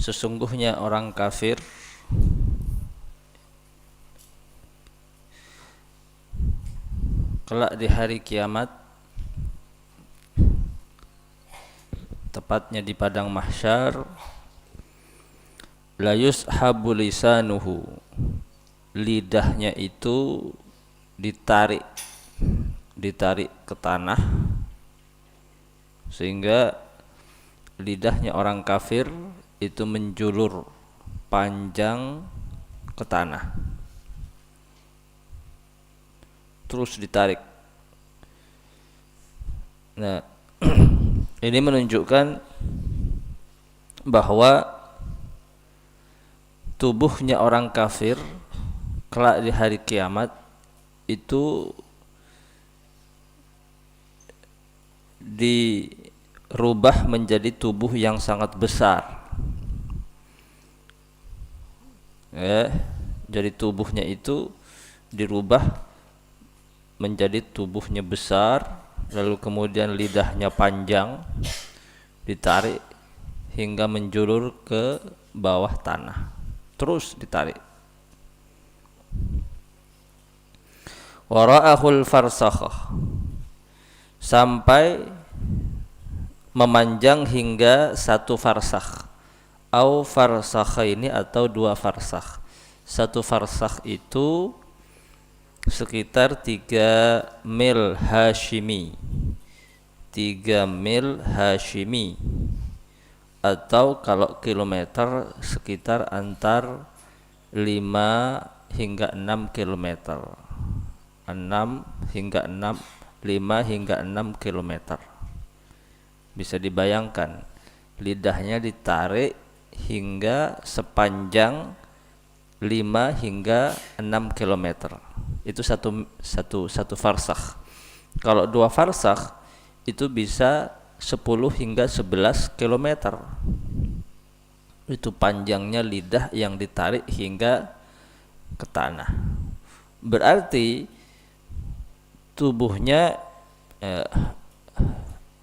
Sesungguhnya orang kafir kelak di hari kiamat, tepatnya di padang mahsyar, la yushabu lisanuhu, lidahnya itu ditarik ke tanah, sehingga lidahnya orang kafir itu menjulur panjang ke tanah, terus ditarik. Nah, ini menunjukkan bahwa tubuhnya orang kafir kelak di hari kiamat itu dirubah menjadi tubuh yang sangat besar. Jadi tubuhnya itu dirubah menjadi tubuhnya besar, lalu kemudian lidahnya panjang, ditarik hingga menjulur ke bawah tanah, terus ditarik. Wara'ahul farsakh, sampai memanjang hingga 1 farsakh, au farsakhaini, atau 2 farsakh. 1 farsakh itu sekitar 3 mil Hashimi, 3 mil Hashimi, atau kalau kilometer sekitar antar 5 hingga 6 kilometer, 5 hingga 6 kilometer. Bisa dibayangkan, lidahnya ditarik hingga sepanjang 5 hingga 6 kilometer. Itu satu farsakh. Kalau 2 farsakh itu bisa 10 hingga 11 kilometer. Itu panjangnya lidah yang ditarik hingga ke tanah. Berarti tubuhnya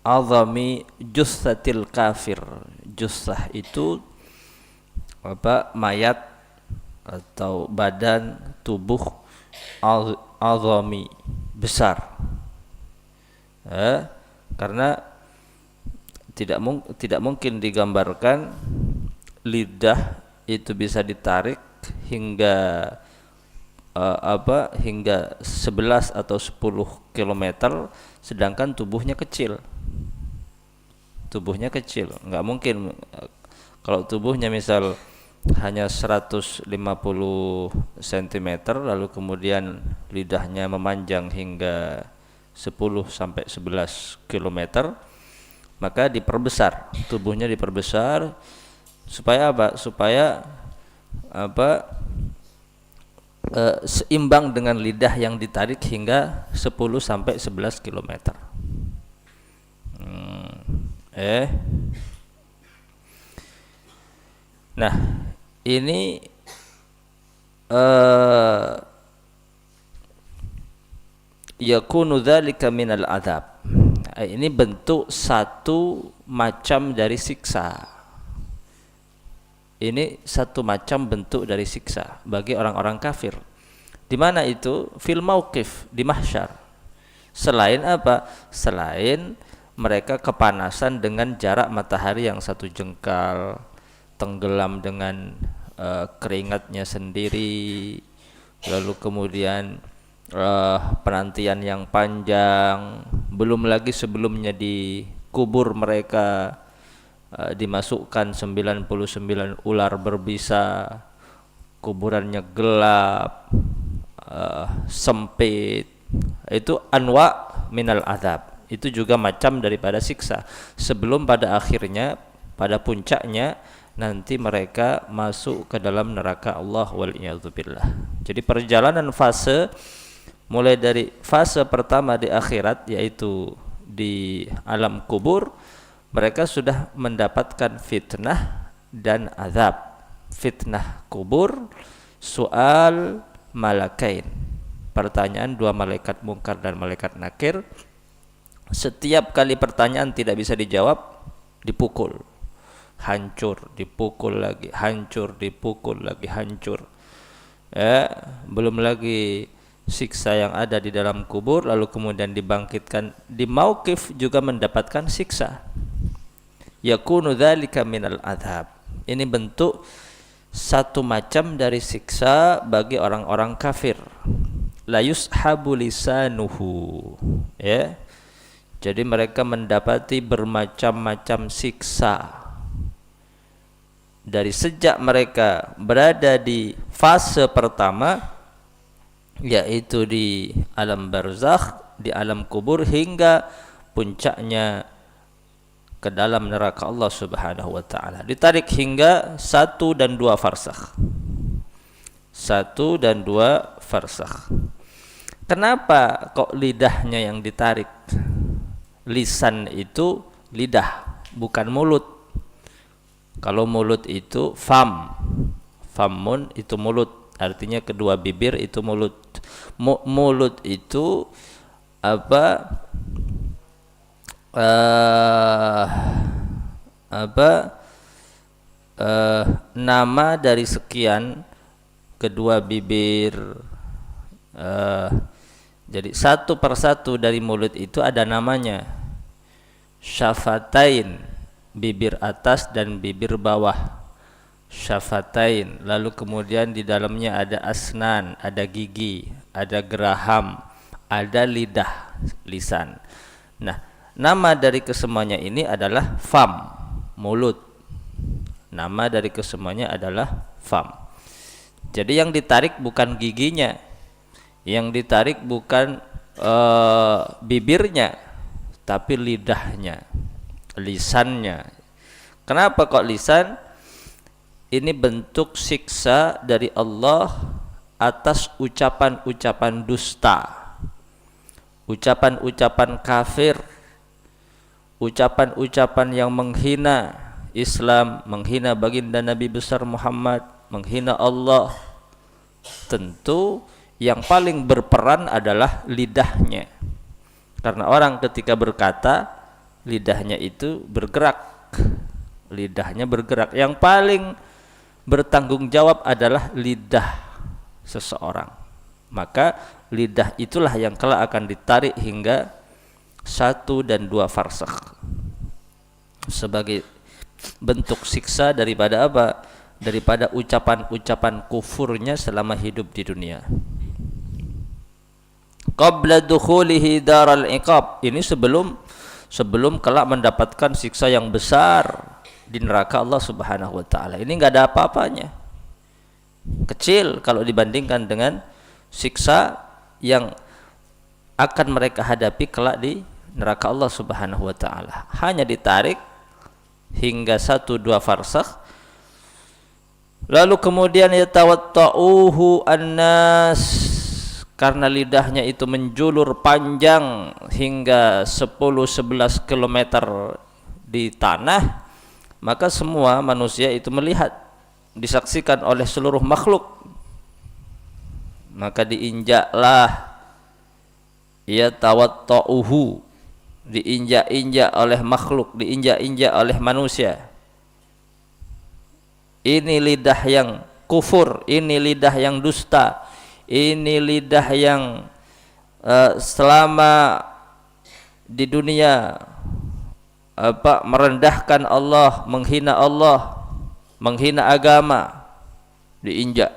azami jussatil kafir. Jussah itu mayat atau badan tubuh azami, besar. Karena tidak mungkin digambarkan lidah itu bisa ditarik hingga hingga 11 atau 10 kilometer, sedangkan tubuhnya kecil. Nggak mungkin. Kalau tubuhnya misal hanya 150 cm, lalu kemudian lidahnya memanjang hingga 10 sampai 11 km, maka diperbesar, tubuhnya diperbesar supaya apa? Supaya seimbang dengan lidah yang ditarik hingga 10 sampai 11 km. Nah, ini yakunu dzalika minal adzab. Ini bentuk satu macam dari siksa. Ini satu macam bentuk dari siksa bagi orang-orang kafir. Di mana itu? Fil mauqif, di mahsyar. Selain apa? Selain mereka kepanasan dengan jarak matahari yang 1 jengkal, tenggelam dengan keringatnya sendiri, lalu kemudian penantian yang panjang, belum lagi sebelumnya di kubur mereka dimasukkan 99 ular berbisa, kuburannya gelap, sempit. Itu anwa minal azab, itu juga macam daripada siksa, sebelum pada akhirnya, pada puncaknya nanti mereka masuk ke dalam neraka Allah wal'iyadzubillah. Jadi perjalanan fase, mulai dari fase pertama di akhirat, yaitu di alam kubur, mereka sudah mendapatkan fitnah dan azab. Fitnah kubur, soal malakain, pertanyaan 2 malaikat mungkar dan malaikat nakir. Setiap kali pertanyaan tidak bisa dijawab, dipukul hancur, dipukul lagi, hancur, dipukul lagi, hancur. Ya, belum lagi siksa yang ada di dalam kubur, lalu kemudian dibangkitkan di mauqif juga mendapatkan siksa. Yakunu dzalika minal adzab. Ini bentuk satu macam dari siksa bagi orang-orang kafir. La yushabu lisanuhu. Ya. Jadi mereka mendapati bermacam-macam siksa dari sejak mereka berada di fase pertama, yaitu di alam barzakh, di alam kubur, hingga puncaknya ke dalam neraka Allah Subhanahu wa taala. Ditarik hingga 1 dan 2 farsakh. 1 dan 2 farsakh. Kenapa kok lidahnya yang ditarik? Lisan itu lidah, bukan mulut. Kalau mulut itu famun itu mulut, artinya kedua bibir itu mulut. Mulut itu apa? Nama dari sekian kedua bibir. Jadi satu persatu dari mulut itu ada namanya. Syafatain, bibir atas dan bibir bawah. Syafatain, lalu kemudian di dalamnya ada asnan, ada gigi, ada geraham, ada lidah, lisan. Nah, nama dari kesemuanya ini adalah fam, mulut. Nama dari kesemuanya adalah fam. Jadi yang ditarik bukan giginya, yang ditarik bukan bibirnya, tapi lidahnya, lisannya. Kenapa kok lisan? Ini bentuk siksa dari Allah atas ucapan-ucapan dusta, ucapan-ucapan kafir, ucapan-ucapan yang menghina Islam, menghina baginda Nabi besar Muhammad, menghina Allah. Tentu yang paling berperan adalah lidahnya, karena orang ketika berkata lidahnya itu bergerak, lidahnya bergerak. Yang paling bertanggung jawab adalah lidah seseorang. Maka lidah itulah yang kelak akan ditarik hingga 1 dan 2 farsakh sebagai bentuk siksa daripada apa? Daripada ucapan-ucapan kufurnya selama hidup di dunia. Qabla dukhulihi daral iqab. Ini sebelum kelak mendapatkan siksa yang besar di neraka Allah Subhanahu wa taala. Ini enggak ada apa-apanya. Kecil kalau dibandingkan dengan siksa yang akan mereka hadapi kelak di neraka Allah Subhanahu wa taala. Hanya ditarik hingga 1-2 farsakh. Lalu kemudian yatawatta'uhu annas, karena lidahnya itu menjulur panjang hingga 10-11 km di tanah, maka semua manusia itu melihat, disaksikan oleh seluruh makhluk. Maka diinjaklah, yatawatta'uhu, diinjak-injak oleh makhluk, diinjak-injak oleh manusia. Ini lidah yang kufur, ini lidah yang dusta, ini lidah yang selama di dunia merendahkan Allah, menghina agama, diinjak.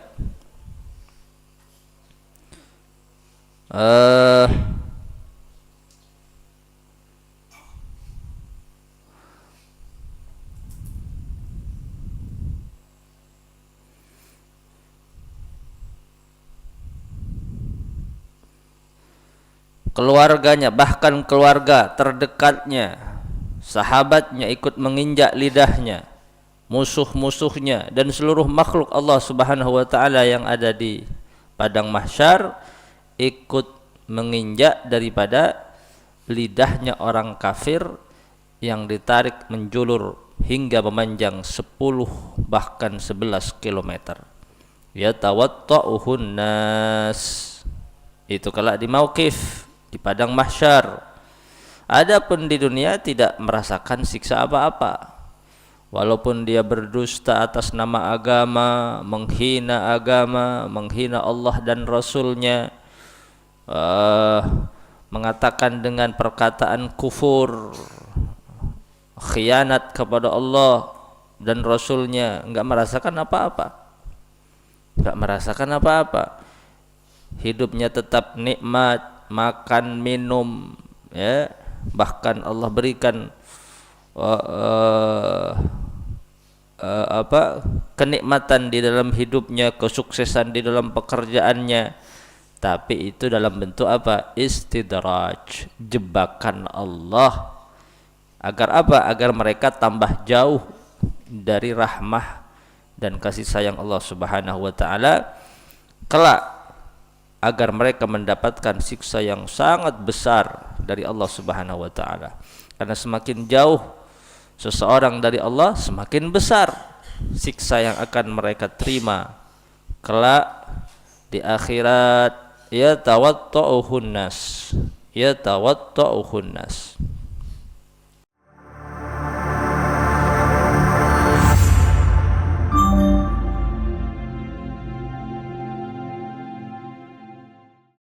Keluarganya, bahkan keluarga terdekatnya, sahabatnya ikut menginjak lidahnya, musuh-musuhnya dan seluruh makhluk Allah Subhanahu wa taala yang ada di padang mahsyar ikut menginjak daripada lidahnya orang kafir yang ditarik menjulur hingga memanjang 10 bahkan 11 km. Yatawatta'uhun nas, itu kelak di mauqif, di padang mahsyar. Adapun di dunia tidak merasakan siksa apa-apa. walaupun dia berdusta atas nama agama, menghina Allah dan Rasulnya, mengatakan dengan perkataan kufur, khianat kepada Allah dan Rasulnya, enggak merasakan apa-apa, hidupnya tetap nikmat, makan minum, ya, bahkan Allah berikan kenikmatan di dalam hidupnya, kesuksesan di dalam pekerjaannya, tapi itu dalam bentuk apa? Istidraj, jebakan Allah. Agar apa? Agar mereka tambah jauh dari rahmah dan kasih sayang Allah Subhanahu wa taala kelak, agar mereka mendapatkan siksa yang sangat besar dari Allah Subhanahu wa taala. Karena semakin jauh seseorang dari Allah, semakin besar siksa yang akan mereka terima kelak di akhirat. Yatawatta'uhun nas.